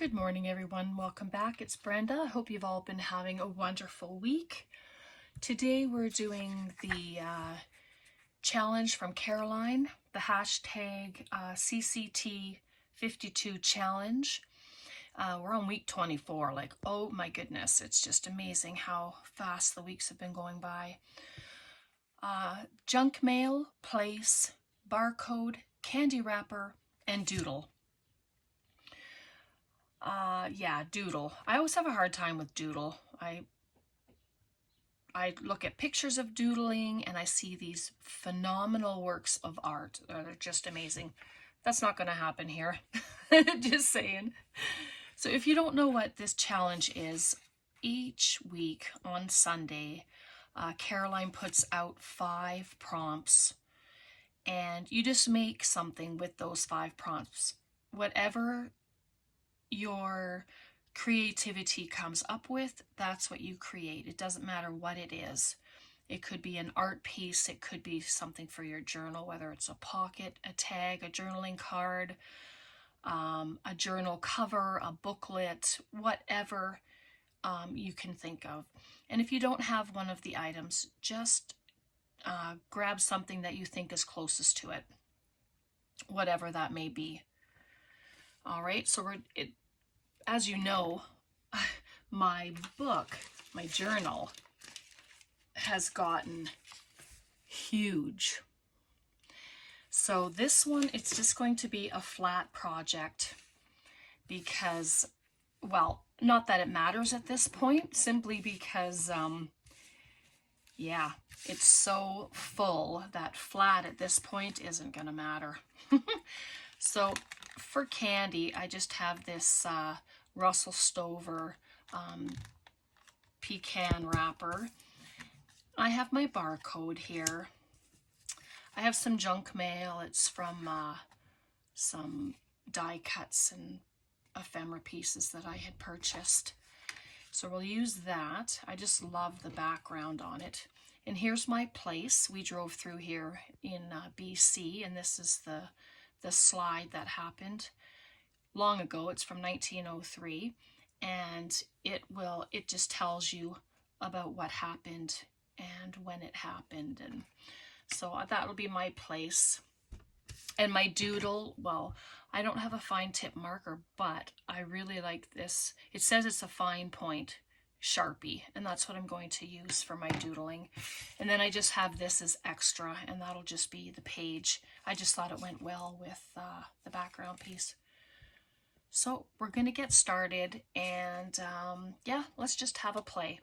Good morning, everyone. Welcome back. It's Brenda. I hope you've all been having a wonderful week. Today we're doing the challenge from Caroline, the hashtag CCT52 challenge. We're on week 24. Like, oh my goodness, it's just amazing how fast the weeks have been going by. Junk mail, place, barcode, candy wrapper, and Doodle. Yeah, Doodle. I always have a hard time with Doodle. I look at pictures of doodling and I see these phenomenal works of art. They're just amazing. That's not going to happen here. Just saying. So if you don't know what this challenge is, each week on Sunday, Caroline puts out 5 prompts and you just make something with those 5 prompts. Whatever your creativity comes up with, that's what you create. It doesn't matter what it is. It could be an art piece, it could be something for your journal, whether it's a pocket, a tag, a journaling card, a journal cover, a booklet, whatever you can think of. And if you don't have one of the items, just grab something that you think is closest to it, whatever that may be. All right, so as you know, my book, my journal, has gotten huge. So this one, it's just going to be a flat project because, well, not that it matters at this point, simply because, yeah, it's so full that flat at this point isn't going to matter. So for candy, I just have this Russell Stover pecan wrapper. I have my barcode here. I have some junk mail. It's from some die cuts and ephemera pieces that I had purchased. So we'll use that. I just love the background on it. And here's my place. We drove through here in BC, and this is the slide that happened long ago. It's from 1903, and it just tells you about what happened and when it happened. And so that'll be my place. And my doodle, well, I don't have a fine tip marker, but I really like this. It says it's a fine point Sharpie, and that's what I'm going to use for my doodling. And then I just have this as extra, and that'll just be the page. I just thought it went well with the background piece. So we're going to get started, and yeah, let's just have a play.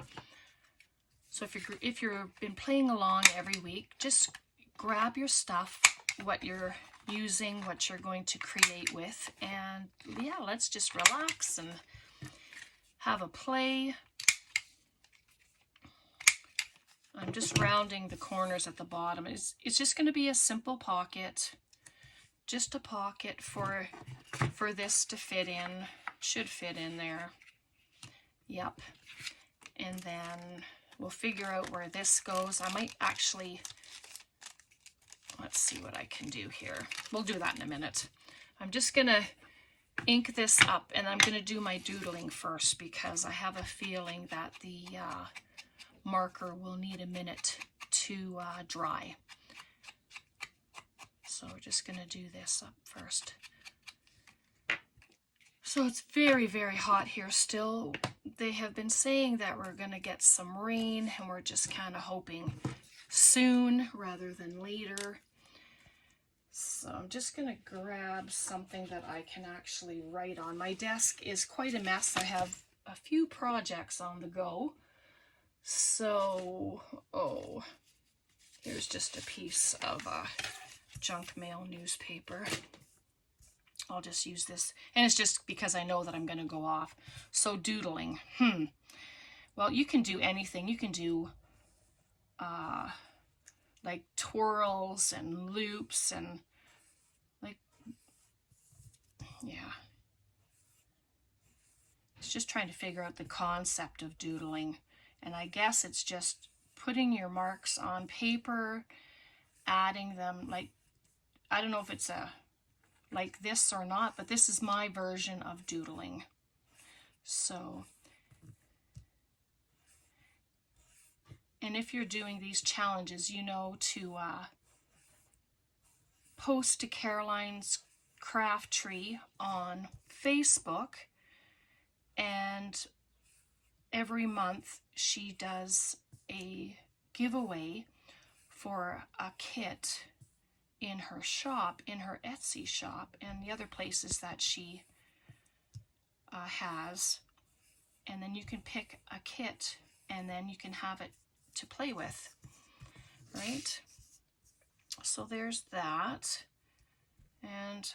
So if you've been playing along every week, just grab your stuff, what you're using, what you're going to create with, and yeah, let's just relax and have a play. I'm just rounding the corners at the bottom. It's just going to be a simple pocket, just a pocket for this to fit in. Should fit in there. Yep. And then we'll figure out where this goes. I might actually, let's see what I can do here. We'll do that in a minute. I'm just going to ink this up, and I'm going to do my doodling first because I have a feeling that the marker will need a minute to dry. So we're just going to do this up first. So it's very, very hot here still. They have been saying that we're going to get some rain, and we're just kind of hoping soon rather than later. So I'm just going to grab something that I can actually write on. My desk is quite a mess. I have a few projects on the go. So, oh, here's just a piece of junk mail newspaper. I'll just use this, and it's just because I know that I'm going to go off. So doodling, well, you can do anything. You can do like twirls and loops and like, yeah. It's just trying to figure out the concept of doodling. And I guess it's just putting your marks on paper, adding them, like, I don't know if it's like this or not, but this is my version of doodling. So, and if you're doing these challenges, you know to post to Caroline's Craft Tree on Facebook, and every month she does a giveaway for a kit in her shop, in her Etsy shop, and the other places that she has. And then you can pick a kit, and then you can have it to play with, right? So there's that. And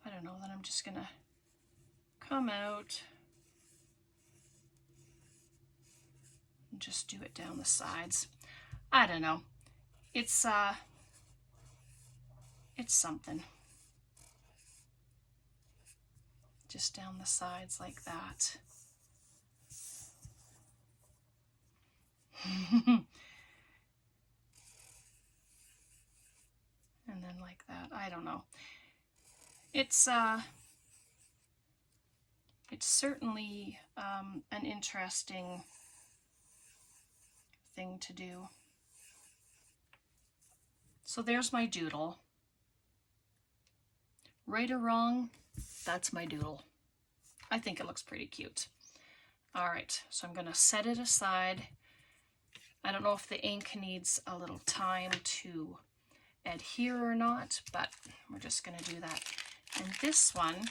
I don't know, then I'm just gonna come out and just do it down the sides. I don't know. It's something. Just down the sides like that. And then like that. I don't know. It's certainly an interesting thing to do. So there's my doodle. Right or wrong, that's my doodle. I think it looks pretty cute. All right, so I'm gonna set it aside. I don't know if the ink needs a little time to adhere or not, but we're just gonna do that. And this one,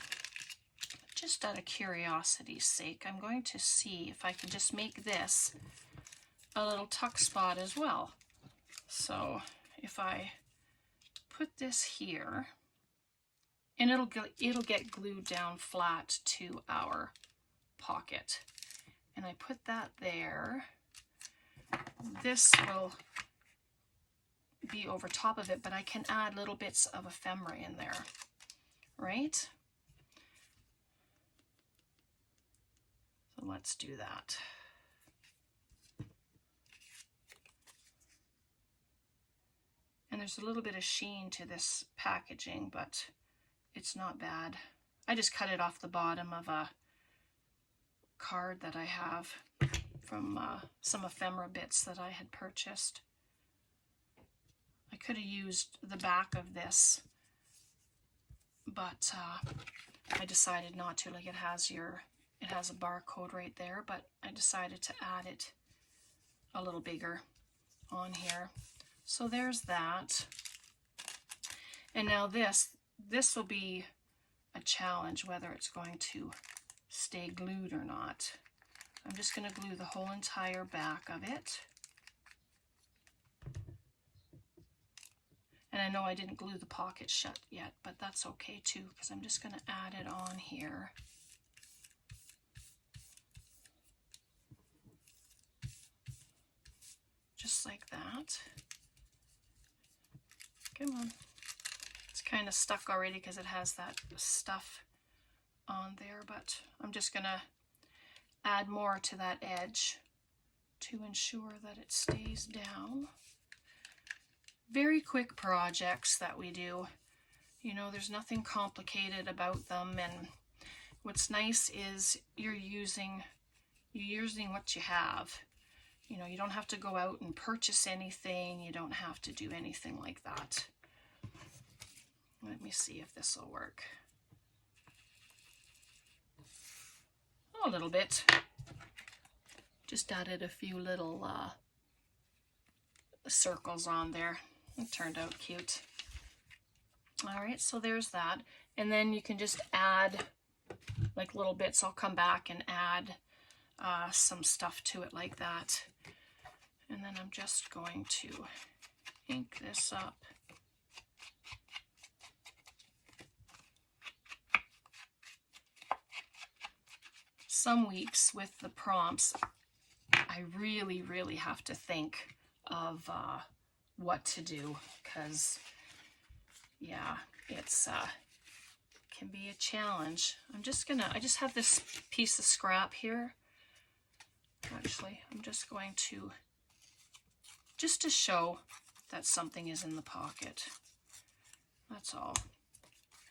just out of curiosity's sake, I'm going to see if I can just make this a little tuck spot as well. So if I put this here, and it'll get glued down flat to our pocket. And I put that there. This will be over top of it, but I can add little bits of ephemera in there, right? So let's do that. And there's a little bit of sheen to this packaging, but it's not bad. I just cut it off the bottom of a card that I have from some ephemera bits that I had purchased. I could have used the back of this, but I decided not to. Like, it has a barcode right there, but I decided to add it a little bigger on here. So there's that. And now this will be a challenge, whether it's going to stay glued or not. I'm just going to glue the whole entire back of it. And I know I didn't glue the pocket shut yet, but that's okay too, because I'm just going to add it on here. Just like that. Come on. It's kind of stuck already because it has that stuff on there, but I'm just going to add more to that edge to ensure that it stays down. Very quick projects that we do. You know, there's nothing complicated about them, and what's nice is you're using what you have. You know, you don't have to go out and purchase anything. You don't have to do anything like that. Let me see if this will work. Oh, a little bit. Just added a few little circles on there. It turned out cute. All right, so there's that. And then you can just add like little bits. I'll come back and add some stuff to it like that. And then I'm just going to ink this up. Some weeks with the prompts, I really have to think of what to do, because yeah, it's can be a challenge. I just have this piece of scrap here. Actually, I'm just going to show that something is in the pocket. That's all.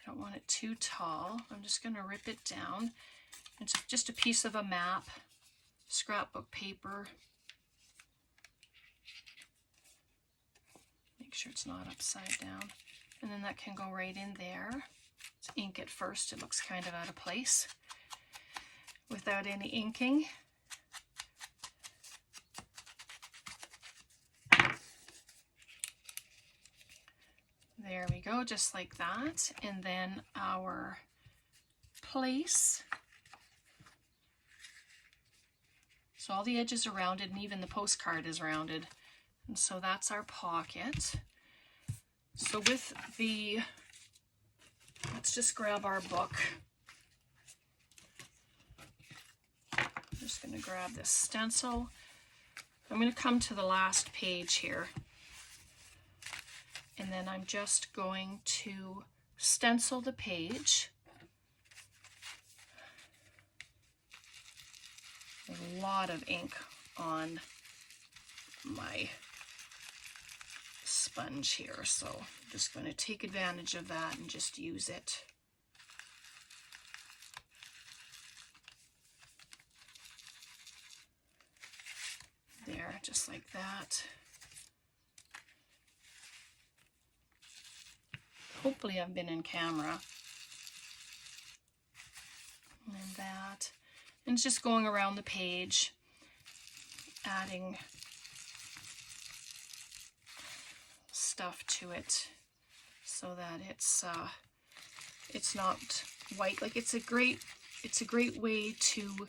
I Don't want it too tall. I'm just going to rip it down. It's just a piece of a map, scrapbook paper. Make sure it's not upside down. And then that can go right in there. Let's ink it first. It looks kind of out of place without any inking. There we go, just like that. And then our place. So all the edges are rounded, and even the postcard is rounded. And so that's our pocket. So with the, let's just grab our book. I'm just going to grab this stencil. I'm going to come to the last page here. And then I'm just going to stencil the page. A lot of ink on my sponge here, so I'm just going to take advantage of that and just use it. There, just like that. Hopefully I've been in camera. And that. And it's just going around the page, adding stuff to it so that it's not white. Like it's a great way to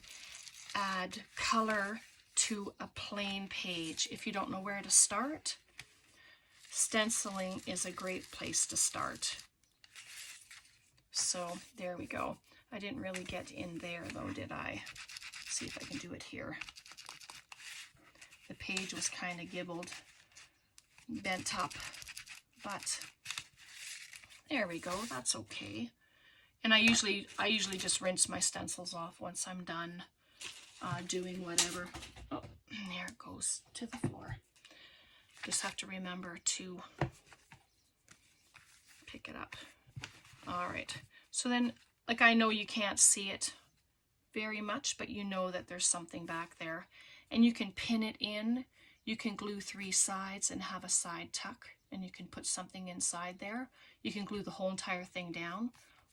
add color to a plain page. If you don't know where to start, stenciling is a great place to start. So there we go. I didn't really get in there though, did I? Let's see if I can do it here. The page was kind of gibbled, bent up, but there we go, that's okay. And I usually just rinse my stencils off once I'm done doing whatever. Oh, there it goes to the floor. Just have to remember to pick it up. All right, so then, like, I know you can't see it very much, but you know that there's something back there. And you can pin it in. You can glue 3 sides and have a side tuck, and you can put something inside there. You can glue the whole entire thing down,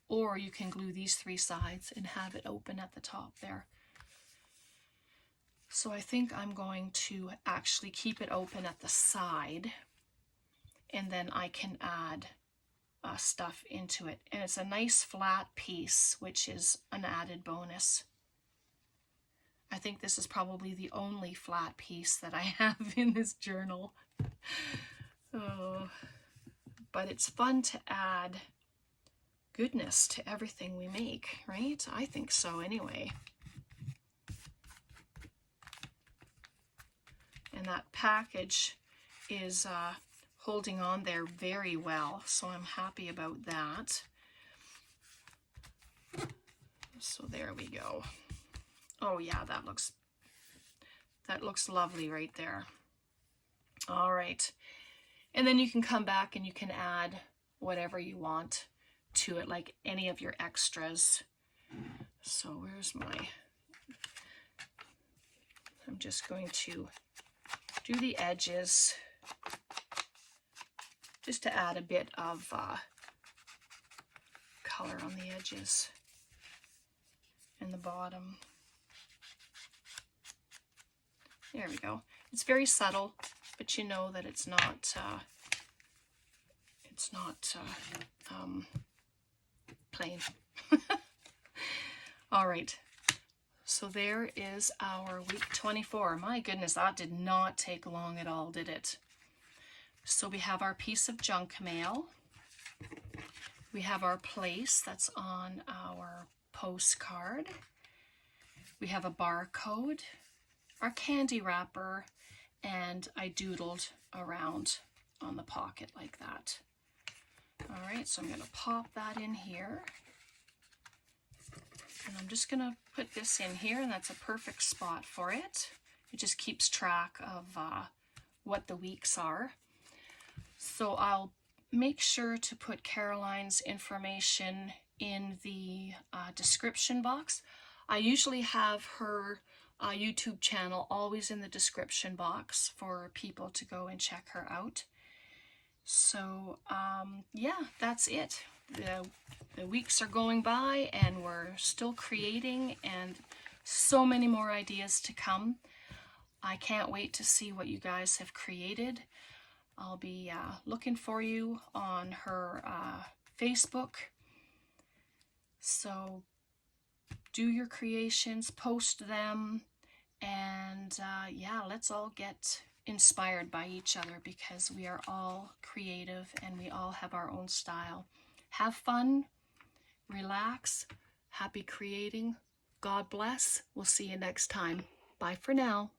or you can glue these 3 sides and have it open at the top there. So I think I'm going to actually keep it open at the side, and then I can add stuff into it. And it's a nice flat piece, which is an added bonus. I think this is probably the only flat piece that I have in this journal. Oh, but it's fun to add goodness to everything we make, right? I think so anyway. And that package is holding on there very well, so I'm happy about that. So there we go. Oh yeah, that looks lovely right there. All right, and then you can come back and you can add whatever you want to it, like any of your extras. So where's my, I'm just going to do the edges just to add a bit of color on the edges and the bottom. There we go. It's very subtle, but you know that it's not plain. All right. So there is our week 24. My goodness, that did not take long at all, did it? So we have our piece of junk mail. We have our place that's on our postcard. We have a barcode, our candy wrapper, and I doodled around on the pocket like that. All right, so I'm going to pop that in here. And I'm just going to put this in here, and that's a perfect spot for it. It just keeps track of what the weeks are. So I'll make sure to put Caroline's information in the description box. I usually have her YouTube channel always in the description box for people to go and check her out. So yeah, that's it. The weeks are going by and we're still creating, and so many more ideas to come. I can't wait to see what you guys have created. I'll be looking for you on her Facebook. So do your creations, post them, and yeah, let's all get inspired by each other, because we are all creative and we all have our own style. Have fun, relax, happy creating. God bless. We'll see you next time. Bye for now.